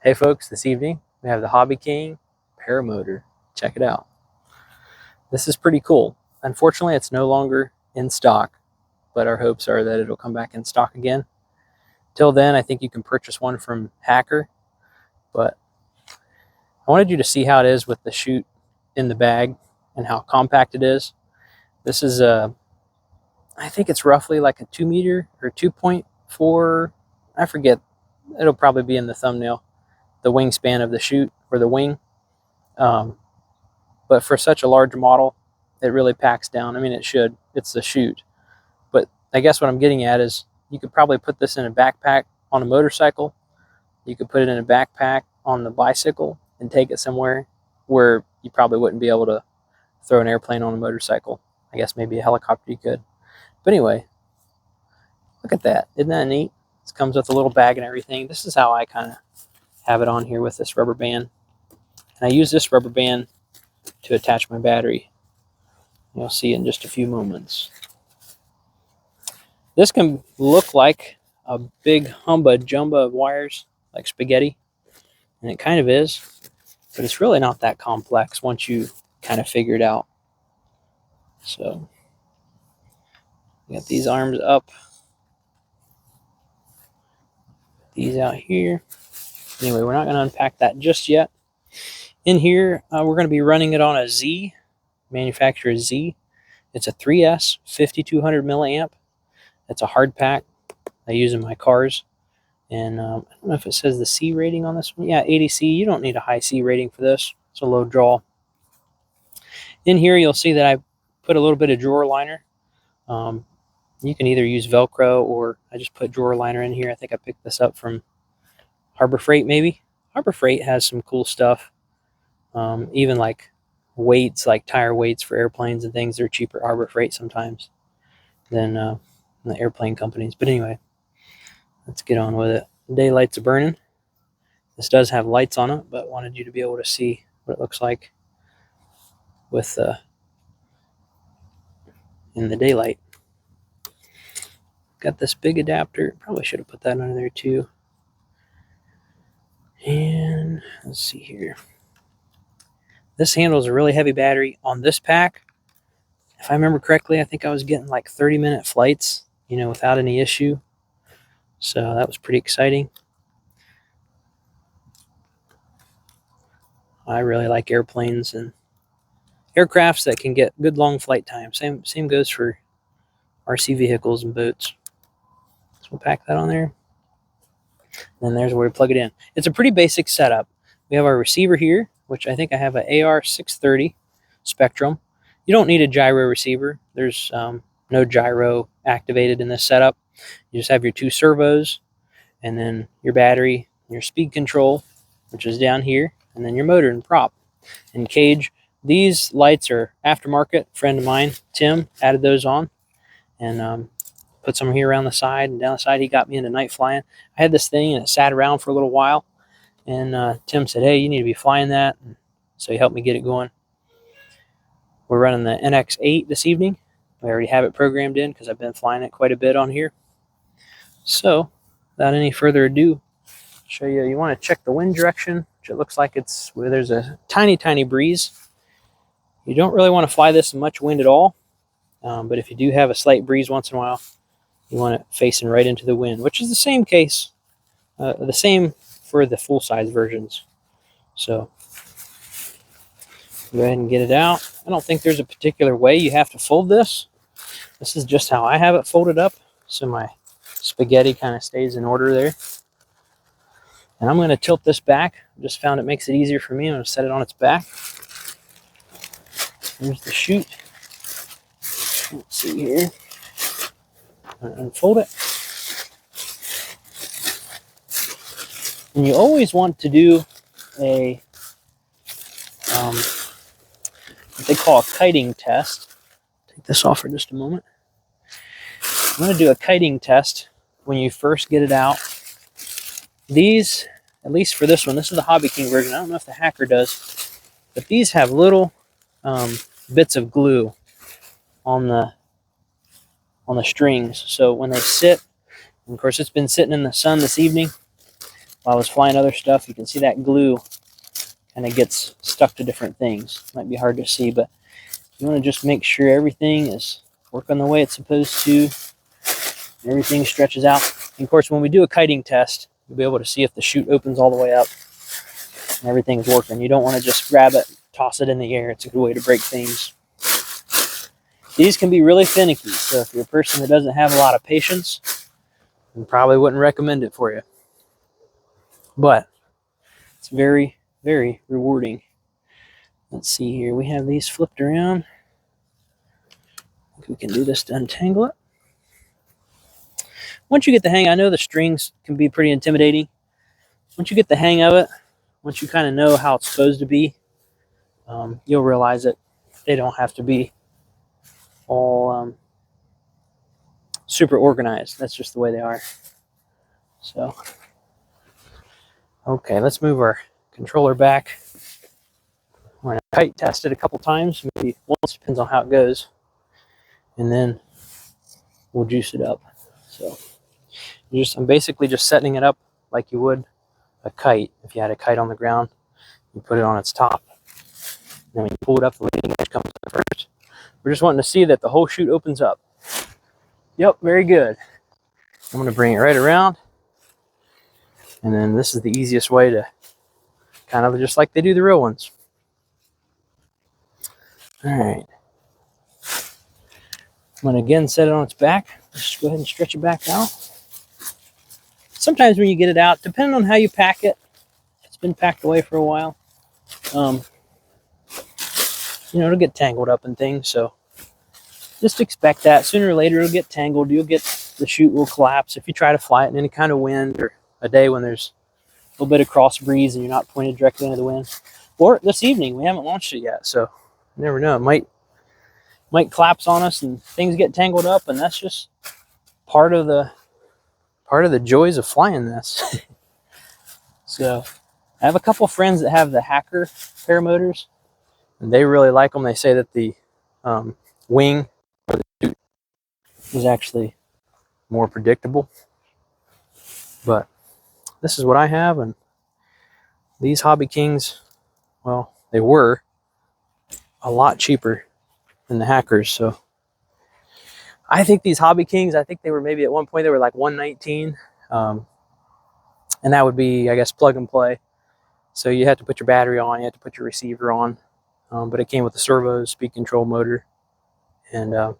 Hey folks, this evening we have the Hobby King Paramotor. Check it out. This is pretty cool. Unfortunately, it's no longer in stock, but our hopes are that it'll come back in stock again. Till then, I think you can purchase one from Hacker, but I wanted you to see how it is with the chute in the bag and how compact it is. This is I think it's roughly like a 2 meter or 2.4, I forget. It'll probably be in the thumbnail, the wingspan of the chute or the wing. But for such a large model, it really packs down. I mean, it should. It's the chute. But I guess what I'm getting at is you could probably put this in a backpack on a motorcycle. You could put it in a backpack on the bicycle and take it somewhere where you probably wouldn't be able to throw an airplane on a motorcycle. I guess maybe a helicopter you could. But anyway, look at that. Isn't that neat? This comes with a little bag and everything. This is how I kind of have it on here with this rubber band. And I use this rubber band to attach my battery. You'll see in just a few moments. This can look like a big humba jumba of wires, like spaghetti, and it kind of is, but it's really not that complex once you kind of figure it out. So, we got these arms up, these out here. Anyway, we're not going to unpack that just yet. In here, we're going to be running it on a Z, manufacturer Z. It's a 3S 5200 milliamp. It's a hard pack I use in my cars. And I don't know if it says the C rating on this one. Yeah, 80C. You don't need a high C rating for this. It's a low draw. In here, you'll see that I put a little bit of drawer liner. You can either use Velcro or I just put drawer liner in here. I think I picked this up from Harbor Freight, maybe. Harbor Freight has some cool stuff. Even like weights, like tire weights for airplanes and things. They're cheaper at Harbor Freight sometimes than the airplane companies. But anyway, let's get on with it. Daylights are burning. This does have lights on it, but wanted you to be able to see what it looks like with in the daylight. Got this big adapter. Probably should have put that under there too. And let's see here. This handles a really heavy battery on this pack. If I remember correctly, I think I was getting like 30-minute flights, without any issue. So that was pretty exciting. I really like airplanes and aircrafts that can get good long flight time. Same goes for RC vehicles and boats. So we'll pack that on there. And there's where we plug it in. It's a pretty basic setup. We have our receiver here, which I think I have an AR630 Spectrum. You don't need a gyro receiver. There's no gyro activated in this setup. You just have your two servos, and then your battery, your speed control, which is down here, and then your motor and prop. And cage, these lights are aftermarket. A friend of mine, Tim, added those on and put some here around the side and down the side. He got me into night flying. I had this thing and it sat around for a little while, and Tim said, hey, you need to be flying that. And so he helped me get it going. We're running the NX8 this evening. We already have it programmed in because I've been flying it quite a bit on here. So, without any further ado, I'll show you. You want to check the wind direction, which it looks like it's where there's a tiny, tiny breeze. You don't really want to fly this in much wind at all, but if you do have a slight breeze once in a while, you want it facing right into the wind, which is the same case, the same for the full-size versions. So, go ahead and get it out. I don't think there's a particular way you have to fold this. This is just how I have it folded up, so my spaghetti kind of stays in order there. And I'm going to tilt this back. I just found it makes it easier for me. I'm going to set it on its back. Here's the chute. Let's see here. Unfold it. And you always want to do a what they call a kiting test. Take this off for just a moment. I'm going to do a kiting test when you first get it out. These, at least for this one, this is the Hobby King version. I don't know if the Hacker does, but these have little bits of glue on the strings. So when they sit, and of course it's been sitting in the sun this evening, while I was flying other stuff, you can see that glue kind of gets stuck to different things. Might be hard to see, but you want to just make sure everything is working the way it's supposed to. Everything stretches out. And of course, when we do a kiting test, you'll be able to see if the chute opens all the way up and everything's working. You don't want to just grab it, toss it in the air. It's a good way to break things. These can be really finicky, so if you're a person that doesn't have a lot of patience, I probably wouldn't recommend it for you. But it's very, very rewarding. Let's see here. We have these flipped around. I think we can do this to untangle it. Once you get the hang, I know the strings can be pretty intimidating. Once you get the hang of it, once you kind of know how it's supposed to be, you'll realize that they don't have to be all super organized. That's just the way they are. So, okay, let's move our controller back. We're going to kite test it a couple times, maybe once, depends on how it goes, and then we'll juice it up. So I'm basically just setting it up like you would a kite. If you had a kite on the ground, you put it on its top. And then when you pull it up, the leading edge comes up first. We're just wanting to see that the whole chute opens up. Yep, very good. I'm going to bring it right around. And then this is the easiest way to kind of just like they do the real ones. All right. I'm going to again set it on its back. Just go ahead and stretch it back out. Sometimes when you get it out, depending on how you pack it, if it's been packed away for a while, it'll get tangled up and things. So just expect that. Sooner or later, it'll get tangled. The chute will collapse if you try to fly it in any kind of wind or a day when there's a little bit of cross breeze and you're not pointed directly into the wind. Or this evening, we haven't launched it yet, so you never know. It might collapse on us and things get tangled up, and that's just part of the joys of flying this. So I have a couple friends that have the Hacker paramotors, and they really like them. They say that the wing or the chute is actually more predictable. But this is what I have, and these Hobby Kings, well, they were a lot cheaper than the Hackers. So I think these Hobby Kings, I think they were maybe at one point they were like $119, and that would be, I guess, plug and play. So you had to put your battery on, you had to put your receiver on, but it came with the servo speed control motor. And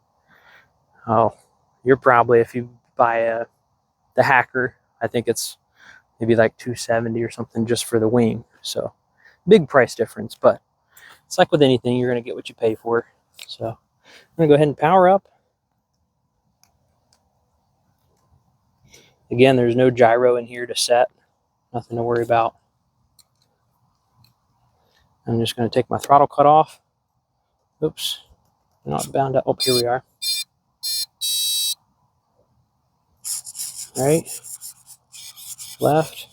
you're probably, if you buy the Hacker, I think it's maybe like $270 or something just for the wing. So big price difference, but it's like with anything, you're going to get what you pay for. So I'm going to go ahead and power up. Again, there's no gyro in here to set. Nothing to worry about. I'm just going to take my throttle cut off. Oops. Not bound up. Oh, here we are. Right. Left.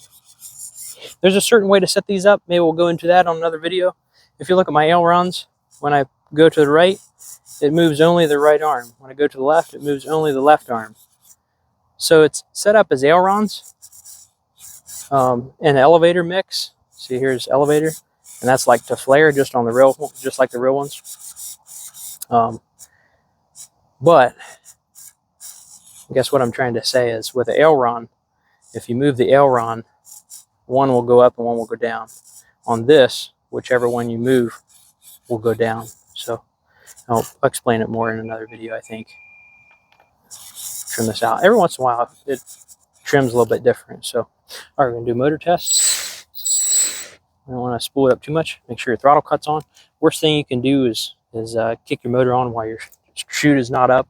There's a certain way to set these up. Maybe we'll go into that on another video. If you look at my ailerons, when I go to the right, it moves only the right arm. When I go to the left, it moves only the left arm. So it's set up as ailerons and elevator mix. See, here's elevator, and that's like to flare just on the real, just like the real ones. But I guess what I'm trying to say is with the aileron, if you move the aileron, one will go up and one will go down. On this, whichever one you move will go down. So I'll explain it more in another video, I think. Trim this out. Every once in a while, it trims a little bit different. So, all right, we're going to do motor test. I don't want to spool it up too much. Make sure your throttle cut's on. Worst thing you can do is kick your motor on while your chute is not up,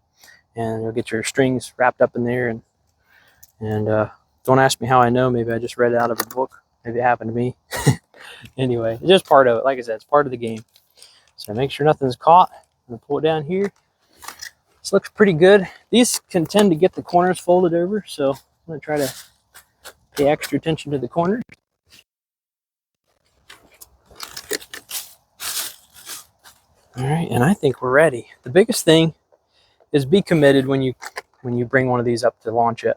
and you'll get your strings wrapped up in there. And don't ask me how I know. Maybe I just read it out of a book. Maybe it happened to me. Anyway, it's just part of it. Like I said, it's part of the game. So make sure nothing's caught. I'm going to pull it down here. This looks pretty good. These can tend to get the corners folded over, so I'm going to try to pay extra attention to the corners. All right, and I think we're ready. The biggest thing is be committed when you bring one of these up to launch it.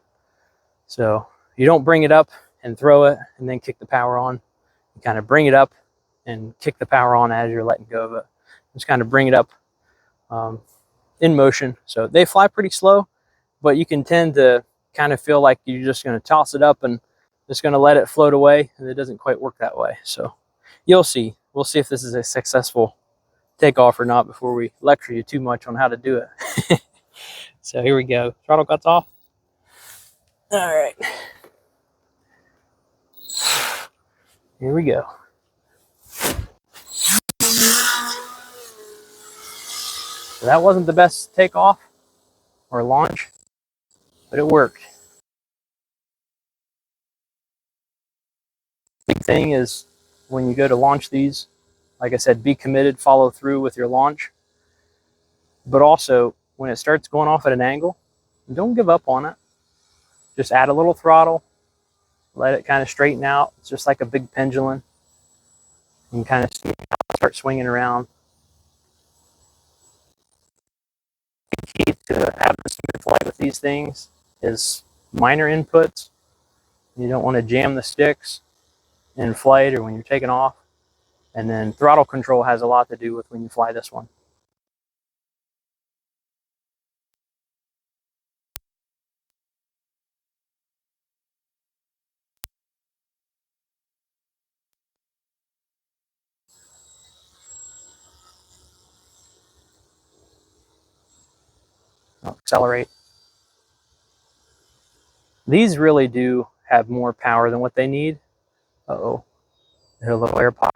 So you don't bring it up and throw it, and then kick the power on. You kind of bring it up and kick the power on as you're letting go of it. Just kind of bring it up in motion. So they fly pretty slow, but you can tend to kind of feel like you're just going to toss it up and just going to let it float away, and it doesn't quite work that way. So you'll see. We'll see if this is a successful takeoff or not before we lecture you too much on how to do it. So here we go. Throttle cuts off. All right. Here we go. So that wasn't the best takeoff or launch, but it worked. Big thing is when you go to launch these, like I said, be committed, follow through with your launch. But also, when it starts going off at an angle, don't give up on it. Just add a little throttle, let it kind of straighten out. It's just like a big pendulum. You can kind of see how it start swinging around. The key to having a smooth flight with these things is minor inputs. You don't want to jam the sticks in flight or when you're taking off. And then throttle control has a lot to do with when you fly this one. I'll accelerate. These really do have more power than what they need. Uh-oh, there's a little air pocket.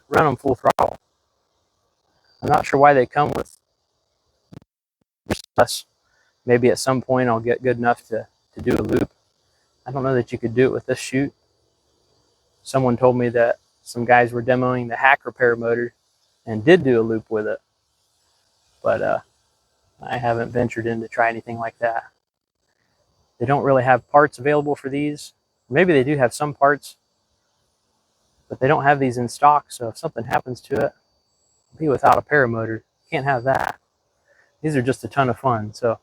Run them full throttle. I'm not sure why they come with less. Maybe at some point I'll get good enough to do a loop. I don't know that you could do it with this chute. Someone told me that some guys were demoing the Hacker Paramotor and did do a loop with it. But I haven't ventured in to try anything like that. They don't really have parts available for these. Maybe they do have some parts, but they don't have these in stock. So if something happens to it, be without a paramotor. Can't have that. These are just a ton of fun. So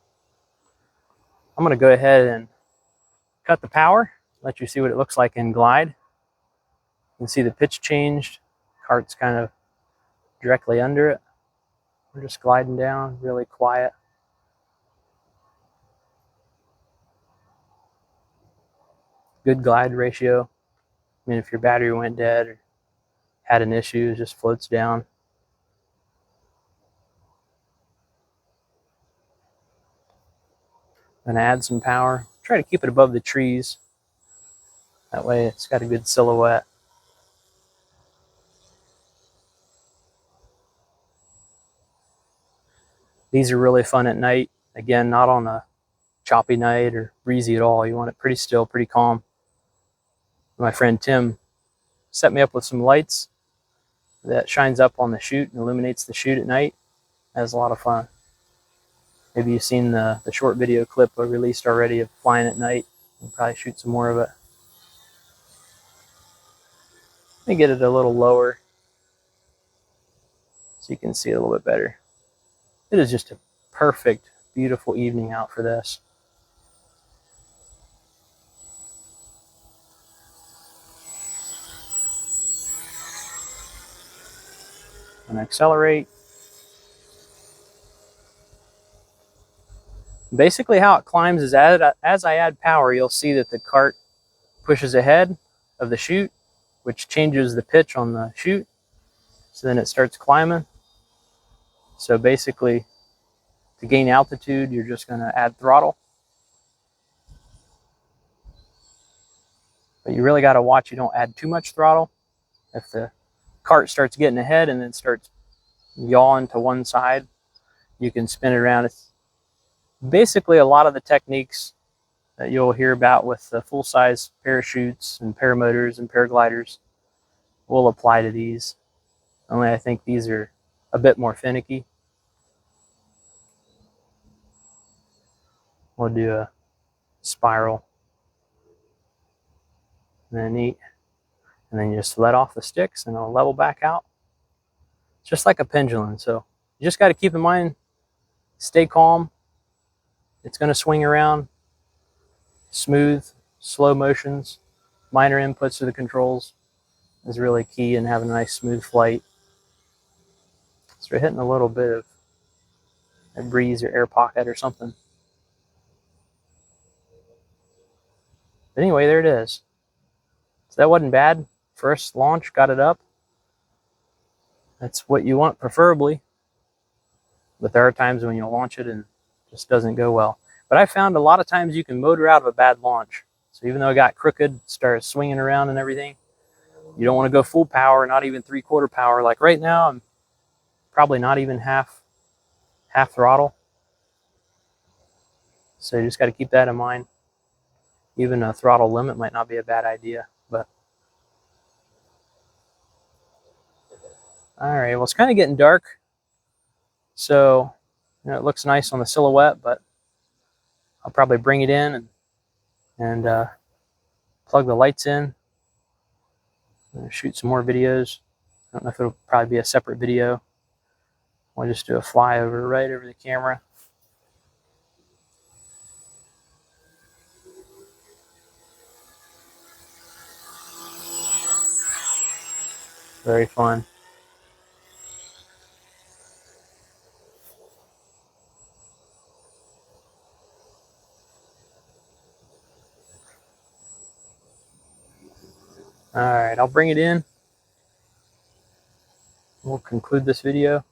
I'm going to go ahead and cut the power, let you see what it looks like in glide. You can see the pitch changed. Cart's kind of directly under it. We're just gliding down, really quiet. Good glide ratio. I mean, if your battery went dead or had an issue, it just floats down. I'm gonna add some power. Try to keep it above the trees. That way it's got a good silhouette. These are really fun at night. Again, not on a choppy night or breezy at all. You want it pretty still, pretty calm. My friend Tim set me up with some lights that shines up on the chute and illuminates the chute at night. That was a lot of fun. Maybe you've seen the short video clip I released already of flying at night. We'll probably shoot some more of it. Let me get it a little lower so you can see it a little bit better. It is just a perfect, beautiful evening out for this. I'm gonna accelerate. Basically how it climbs is as I add power, you'll see that the cart pushes ahead of the chute, which changes the pitch on the chute. So then it starts climbing. So basically, to gain altitude, you're just gonna add throttle. But you really gotta watch you don't add too much throttle. If the cart starts getting ahead and then starts yawing to one side, you can spin it around. It's basically a lot of the techniques that you'll hear about with the full-size parachutes and paramotors and paragliders will apply to these. Only I think these are a bit more finicky. We'll do a spiral and then neat. And then you just let off the sticks and it'll level back out. It's just like a pendulum. So you just got to keep in mind, stay calm, It's going to swing around smooth, slow motions, minor inputs to the controls is really key in having a nice smooth flight. So we're hitting a little bit of a breeze or air pocket or something. But anyway, there it is. So that wasn't bad. First launch, got it up. That's what you want, preferably. But there are times when you'll launch it and it just doesn't go well. But I found a lot of times you can motor out of a bad launch. So even though it got crooked, started swinging around and everything, you don't want to go full power, not even 3/4 power. Like right now, I'm probably not even half throttle. So you just got to keep that in mind. Even a throttle limit might not be a bad idea. But all right, well, it's kind of getting dark. So it looks nice on the silhouette, but I'll probably bring it in and plug the lights in. Shoot some more videos. I don't know if it'll probably be a separate video. I'll just do a flyover right over the camera. Very fun. All right, I'll bring it in. We'll conclude this video.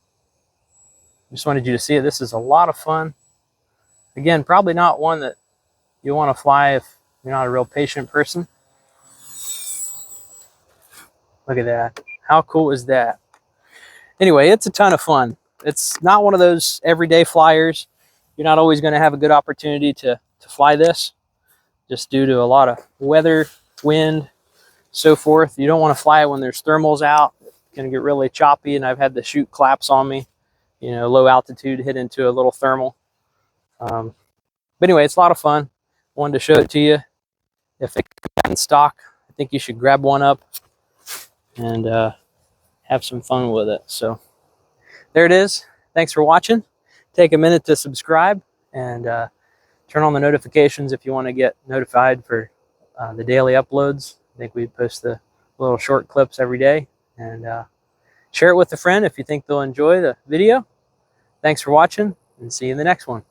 Just wanted you to see it. This is a lot of fun. Again, probably not one that you want to fly if you're not a real patient person. Look at that. How cool is that? Anyway, it's a ton of fun. It's not one of those everyday flyers. You're not always going to have a good opportunity to fly this, just due to a lot of weather, wind, so forth. You don't want to fly it when there's thermals out. It's going to get really choppy, and I've had the chute collapse on me. You know, low altitude, hit into a little thermal. But anyway, it's a lot of fun. Wanted to show it to you. If they come in stock, I think you should grab one up and have some fun with it. So there it is. Thanks for watching. Take a minute to subscribe and turn on the notifications if you want to get notified for the daily uploads. I think we post the little short clips every day. And share it with a friend if you think they'll enjoy the video. Thanks for watching, and see you in the next one.